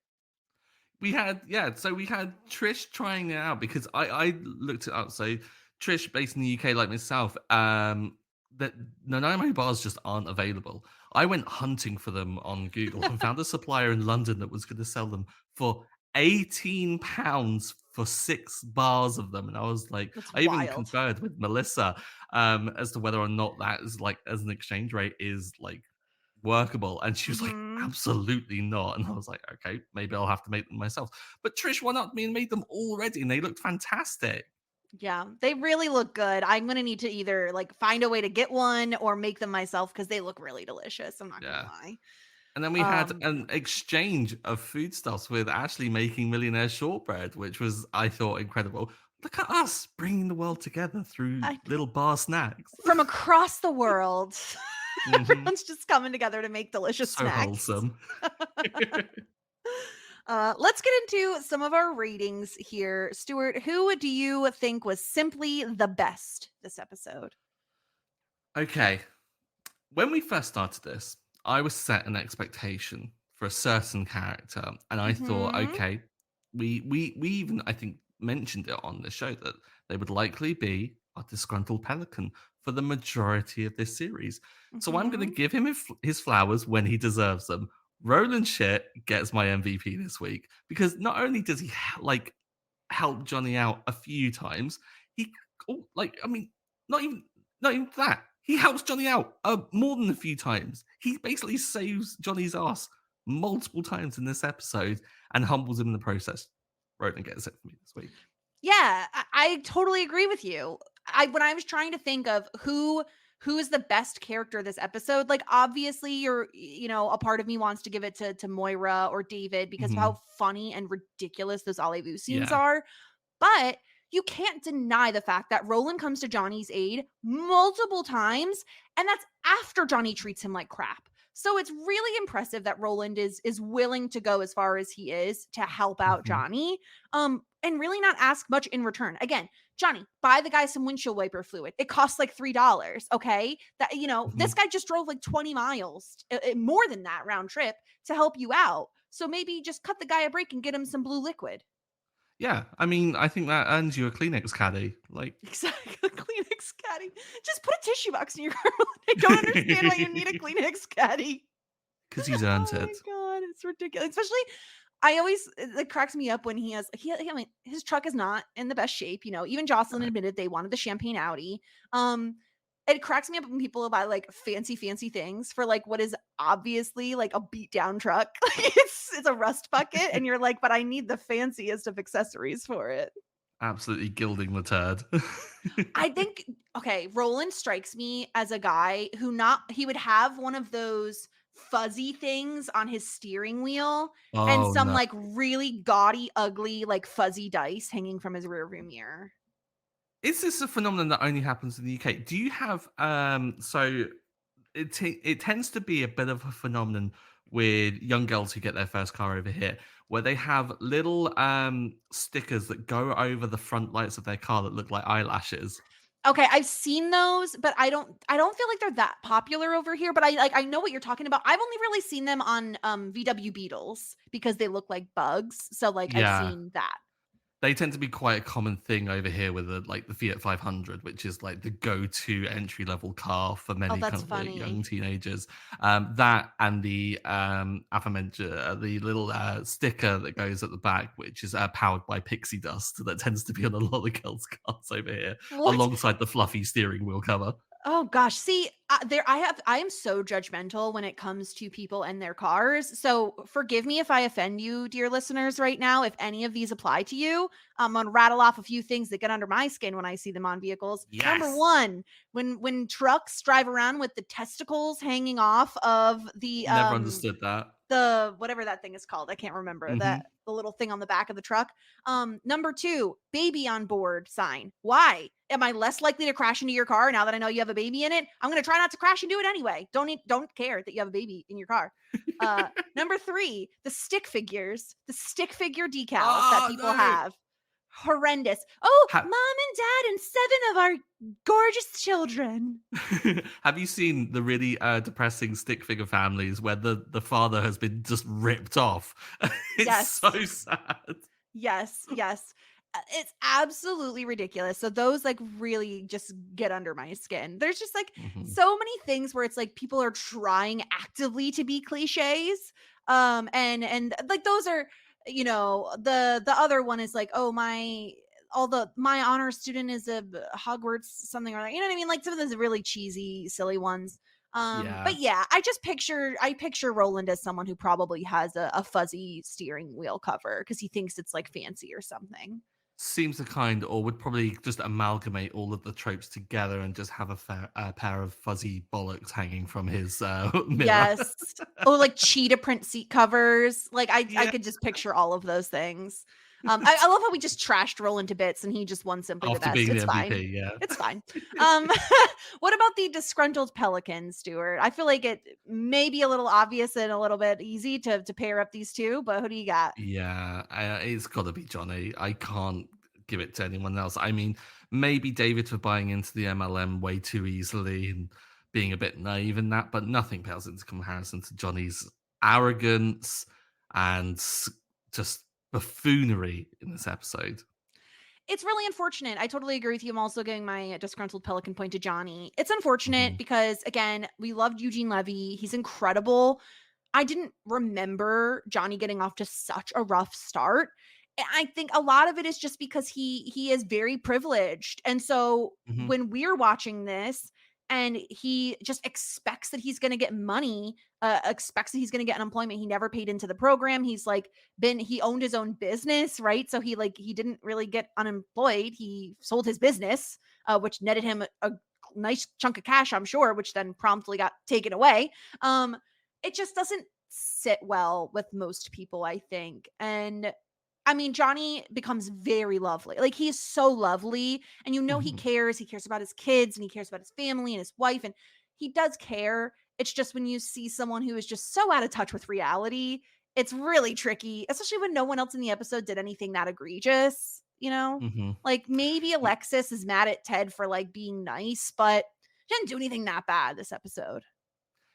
Speaker 2: We had yeah, so we had Trish trying it out because I looked it up. So Trish, based in the UK, like myself, that Nanaimo bars just aren't available. I went hunting for them on Google and found a supplier in London that was going to sell them for £18 for 6 bars of them, and I was like,
Speaker 1: That's
Speaker 2: I even
Speaker 1: wild.
Speaker 2: conferred with Melissa as to whether or not that is like as an exchange rate is like workable. And she was like,
Speaker 1: Mhm.
Speaker 2: absolutely not. And I was like, okay, maybe I'll have to make them myself. But Trish went up to me and made them already, and they looked fantastic.
Speaker 1: Yeah, they really look good. I'm gonna need to either like find a way to get one or make them myself because they look really delicious. I'm not gonna
Speaker 2: Yeah.
Speaker 1: lie.
Speaker 2: And then we had
Speaker 1: Yeah.
Speaker 2: an exchange of foodstuffs with Ashley making millionaire shortbread, which was, I thought, incredible. Look at us bringing the world together through
Speaker 1: I
Speaker 2: little bar snacks.
Speaker 1: From across the world.
Speaker 2: Hmm.
Speaker 1: Everyone's just coming together to make delicious
Speaker 2: So
Speaker 1: snacks.
Speaker 2: wholesome.
Speaker 1: Let's get into some of our ratings here. Stuart, who do you think was simply the best this episode?
Speaker 2: Okay. When we first started this, I was set an expectation for a certain character, and I thought,
Speaker 1: Mhm.
Speaker 2: okay, we even I think mentioned it on the show that they would likely be a disgruntled pelican for the majority of this series. So I'm going to
Speaker 1: Mhm.
Speaker 2: give him his flowers when he deserves them. Roland Schitt gets my MVP this week because not only does he like helped Johnny out a few times. He like I mean, not even not even that. He helps Johnny out more than a few times. He basically saves Johnny's ass multiple times in this episode and humbles him in the process. Roden gets it for me this week.
Speaker 1: Yeah, I totally agree with you. When I was trying to think of who is the best character this episode, like obviously a part of me wants to give it to Moira or David because of
Speaker 2: Mhm.
Speaker 1: how funny and ridiculous those Allez-Vous scenes
Speaker 2: Yeah.
Speaker 1: are. But you can't deny the fact that Roland comes to Johnny's aid multiple times, and that's after Johnny treats him like crap. So it's really impressive that Roland is willing to go as far as he is to help out
Speaker 2: Mhm.
Speaker 1: Johnny, and really not ask much in return. Again, Johnny, buy the guy some windshield wiper fluid. It costs like $3. Okay, this
Speaker 2: Mhm.
Speaker 1: guy just drove like 20 miles, more than that round trip to help you out. So maybe just cut the guy a break and get him some blue liquid.
Speaker 2: Yeah, I mean, I think that earns you a Kleenex caddy. Like,
Speaker 1: Exactly. Kleenex caddy. Just put a tissue box in your car. I don't understand why you need a Kleenex caddy.
Speaker 2: because he's earned
Speaker 1: Oh my
Speaker 2: it.
Speaker 1: god, it's ridiculous. Especially, I always it cracks me up when I mean, his truck is not in the best shape. Even Jocelyn
Speaker 2: No.
Speaker 1: admitted they wanted the champagne Audi. Um, it cracks me up when people buy like fancy things for like what is obviously like a beat down truck. Like it's a rust bucket, and you're like, but I need the fanciest of accessories for it.
Speaker 2: Absolutely gilding the turd.
Speaker 1: I think okay, Roland strikes me as a guy who not he would have one of those fuzzy things on his steering wheel and
Speaker 2: Oh,
Speaker 1: some
Speaker 2: no.
Speaker 1: like really gaudy, ugly, like fuzzy dice hanging from his rearview mirror.
Speaker 2: Is this a phenomenon that only happens in the UK? Do you have so it tends to be a bit of a phenomenon with young girls who get their first car over here, where they have little stickers that go over the front lights of their car that look like eyelashes.
Speaker 1: Okay, I've seen those, but I don't feel like they're that popular over here, but I know what you're talking about. I've only really seen them on VW Beetles because they look like bugs. So like I've
Speaker 2: Yeah.
Speaker 1: seen that.
Speaker 2: They tend to be quite a common thing over here with the Fiat 500, which is like the go-to entry-level car for
Speaker 1: Oh,
Speaker 2: many
Speaker 1: that's
Speaker 2: kind of like young
Speaker 1: funny.
Speaker 2: teenagers. That and the aforementioned the little sticker that goes at the back, which is powered by pixie dust, that tends to be on a lot of girls' cars over here,
Speaker 1: What?
Speaker 2: alongside the fluffy steering wheel cover.
Speaker 1: Oh gosh. See, I am so judgmental when it comes to people and their cars. So forgive me if I offend you, dear listeners, right now. If any of these apply to you, I'm gonna rattle off a few things that get under my skin when I see them on vehicles. Number
Speaker 2: Yes,
Speaker 1: one, when trucks drive around with the testicles hanging off of
Speaker 2: never understood that.
Speaker 1: the whatever that thing is called. I can't remember
Speaker 2: Hmm.
Speaker 1: that the little thing on the back of the truck. Number two, baby on board sign. Why? Am I less likely to crash into your car now that I know you have a baby in it? I'm gonna try not to crash into it anyway. Don't care that you have a baby in your car. Number three, the stick figure decals that
Speaker 2: Oh
Speaker 1: people
Speaker 2: no!
Speaker 1: have. Horrendous. Oh,
Speaker 2: Ha-
Speaker 1: mom and dad and seven of our gorgeous children.
Speaker 2: Have you seen the really depressing stick figure families where the father has been just ripped off? It's so
Speaker 1: Yes.
Speaker 2: sad.
Speaker 1: Yes, yes. It's absolutely ridiculous. So those like really just get under my skin. There's just like
Speaker 2: Mhm.
Speaker 1: so many things where it's like people are trying actively to be cliches. And like those are, the other one is like, oh my honor student is a Hogwarts something or like, you know what I mean? Like some of those really cheesy, silly ones.
Speaker 2: Yeah.
Speaker 1: But yeah, I picture Roland as someone who probably has a fuzzy steering wheel cover because he thinks it's like fancy or something.
Speaker 2: Seems the kind, or would probably just amalgamate all of the tropes together and just have a pair of fuzzy bollocks hanging from his mirror.
Speaker 1: Yes. Oh, like cheetah print seat covers. Like I
Speaker 2: Yeah.
Speaker 1: could just picture all of those things. I love how we just trashed Roland to bits and he just won simply the
Speaker 2: After
Speaker 1: best.
Speaker 2: being the
Speaker 1: It's
Speaker 2: MVP,
Speaker 1: fine.
Speaker 2: yeah.
Speaker 1: It's fine. Um, what about the disgruntled pelican, Stuart? I feel like it may be a little obvious and a little bit easy to pair up these two, but who do you got?
Speaker 2: Yeah, it's got to be Johnny. I can't give it to anyone else. I mean, maybe David for buying into the MLM way too easily and being a bit naive in that, but nothing pales into comparison to Johnny's arrogance and just buffoonery in this episode.
Speaker 1: It's really unfortunate. I totally agree with you. I'm also giving my disgruntled pelican point to Johnny. It's unfortunate
Speaker 2: Hmm.
Speaker 1: because again, we loved Eugene Levy. He's incredible. I didn't remember Johnny getting off to such a rough start. I think a lot of it is just because he is very privileged. And so
Speaker 2: Hmm.
Speaker 1: when we're watching this and he just expects that he's going to get money, expects that he's going to get unemployment, he never paid into the program. He's like he owned his own business, right? So he didn't really get unemployed. He sold his business, which netted him a nice chunk of cash, I'm sure, which then promptly got taken away. Um, it just doesn't sit well with most people, I think. And I mean, Johnny becomes very lovely. Like he's so lovely, and he
Speaker 2: Hmm.
Speaker 1: cares. He cares about his kids, and he cares about his family and his wife, and he does care. It's just when you see someone who is just so out of touch with reality, it's really tricky, especially when no one else in the episode did anything that egregious.
Speaker 2: Hmm.
Speaker 1: Like maybe Alexis is mad at Ted for like being nice, but she didn't do anything that bad this episode.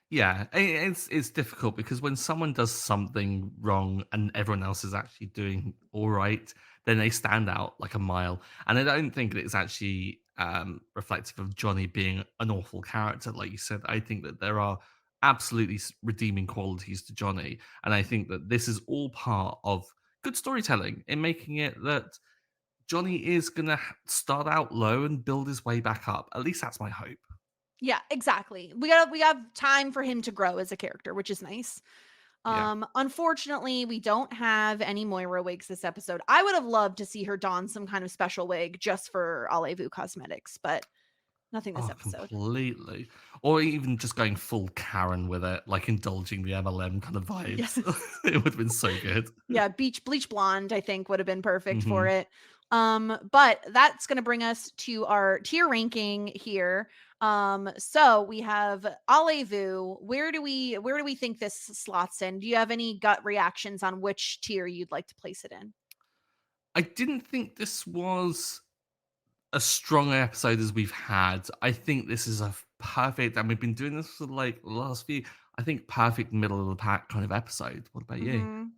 Speaker 2: Yeah, it's difficult because when someone does something wrong and everyone else is actually doing all right, then they stand out like a mile. And I don't think that it's actually reflective of Johnny being an awful character, like you said. I think that there are absolutely redeeming qualities to Johnny, and I think that this is all part of good storytelling in making it that Johnny is gonna start out low and build his way back up. At least that's my hope.
Speaker 1: Yeah, exactly. We have time for him to grow as a character, which is nice.
Speaker 2: Yeah.
Speaker 1: Unfortunately, we don't have any Moira wigs this episode. I would have loved to see her don some kind of special wig just for Allez-Vous cosmetics, but nothing this
Speaker 2: Oh,
Speaker 1: episode.
Speaker 2: completely. Or even just going full Karen with it, like indulging the MLM kind of vibes.
Speaker 1: Yes.
Speaker 2: It would have been so good.
Speaker 1: Yeah, bleach blonde, I think would have been perfect for
Speaker 2: Hmm.
Speaker 1: it. But that's gonna bring us to our tier ranking here. So we have Allez-Vous. Where do we think this slots in? Do you have any gut reactions on which tier you'd like to place it in?
Speaker 2: I didn't think this was as strong an episode as we've had. I think this is a perfect, and we've been doing this for like the last few. I think perfect middle of the pack kind of episode. What about you?
Speaker 1: Mhm.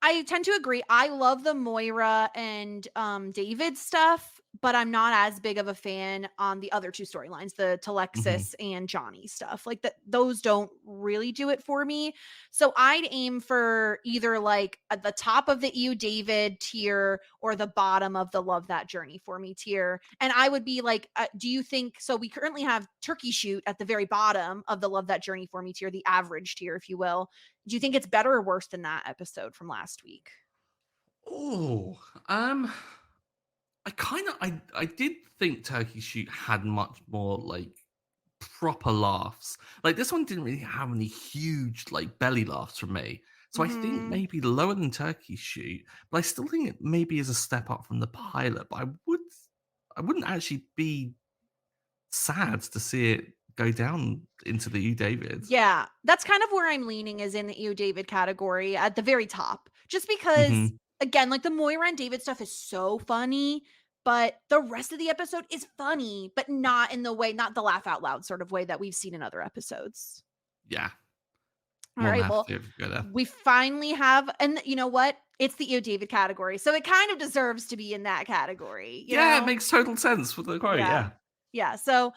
Speaker 1: I tend to agree. I love the Moira and David stuff, but I'm not as big of a fan on the other two storylines, the
Speaker 2: Hmm.
Speaker 1: Telexis and Johnny stuff. Like that, those don't really do it for me. So I'd aim for either like at the top of the EU David tier or the bottom of the Love That Journey for me tier. And I would be like, do you think so? We currently have Turkey Shoot at the very bottom of the Love That Journey for me tier, the average tier, if you will. Do you think it's better or worse than that episode from last week?
Speaker 2: Oh, um, I did think Turkey Shoot had much more like proper laughs. Like this one didn't really have any huge like belly laughs from me. So I think
Speaker 1: Mhm.
Speaker 2: maybe lower than Turkey Shoot, but I still think it maybe is a step up from the pilot. But I wouldn't actually be sad to see it go down into the U David.
Speaker 1: Yeah, that's kind of where I'm leaning is in the EO David category at the very top. Just because
Speaker 2: Hmm.
Speaker 1: again, like the Moira and David stuff is so funny, but the rest of the episode is funny, but not in the way, not the laugh out loud sort of way that we've seen in other episodes.
Speaker 2: Yeah,
Speaker 1: All
Speaker 2: more than
Speaker 1: right,
Speaker 2: happy
Speaker 1: well,
Speaker 2: to go there.
Speaker 1: we finally have, and you know what? It's the EO David category. So it kind of deserves to be in that category, you
Speaker 2: Yeah, it
Speaker 1: know?
Speaker 2: makes total sense for the quote.
Speaker 1: Yeah.
Speaker 2: Yeah.
Speaker 1: Yeah. So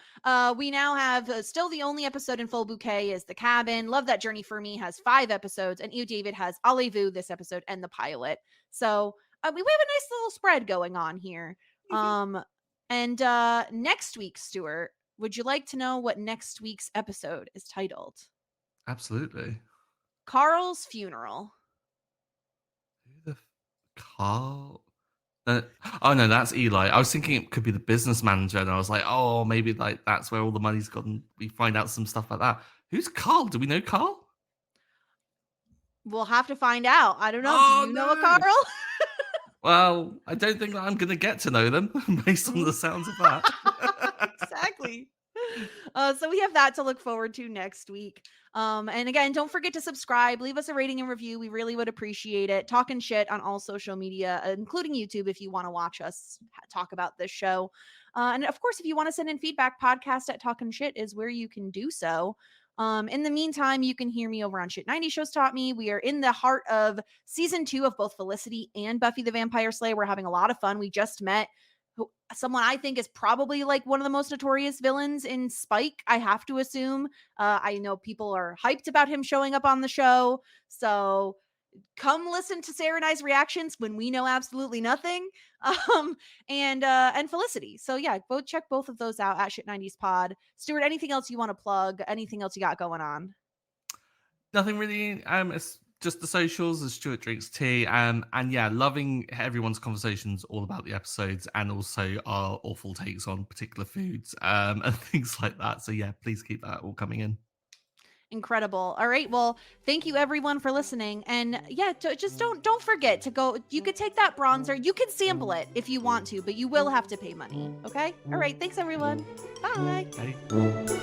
Speaker 1: we now have still the only episode in full bouquet is The Cabin. Love That Journey for Me has 5 episodes, and you, David, has Allez-Vous this episode and the pilot. So we have a nice little spread going on here.
Speaker 2: Mhm.
Speaker 1: And next week, Stuart, would you like to know what next week's episode is titled?
Speaker 2: Absolutely.
Speaker 1: Carl's Funeral.
Speaker 2: Who the Carl? Uh, oh no, that's Eli. I was thinking it could be the business manager, and I was like, oh, maybe like that's where all the money's gone. We find out some stuff like that. Who's Carl? Do we know Carl?
Speaker 1: We'll have to find out. I don't know. Do
Speaker 2: Oh
Speaker 1: you know a Carl?
Speaker 2: no! Well, I don't think that I'm going to get to know them based on
Speaker 1: Mm.
Speaker 2: the sounds of that.
Speaker 1: Exactly. So we have that to look forward to next week. And again, don't forget to subscribe, leave us a rating and review. We really would appreciate it. Talking shit on all social media, including YouTube, if you want to watch us talk about this show. And of course, if you want to send in feedback, podcast at Talking Shit is where you can do so. In the meantime, you can hear me over on Shit 90 Shows Taught Me. We are in the heart of season 2 of both Felicity and Buffy the Vampire Slayer. We're having a lot of fun. We just met someone I think is probably like one of the most notorious villains in Spike, I have to assume. I know people are hyped about him showing up on the show. So come listen to Sarah and I's reactions when we know absolutely nothing. And Felicity. So yeah, go check both of those out at Shit 90s Pod. Stuart, anything else you want to plug? Anything else you got going on?
Speaker 2: Nothing really. It's just the socials as Stuart drinks tea. And yeah, loving everyone's conversations all about the episodes and also our awful takes on particular foods and things like that. So yeah, please keep that all coming in.
Speaker 1: Incredible. All right. Well, thank you everyone for listening. And yeah, just don't forget to go. You could take that bronzer. You can sample it if you want to, but you will have to pay money. Okay? All right. Thanks everyone. Bye.
Speaker 2: Bye.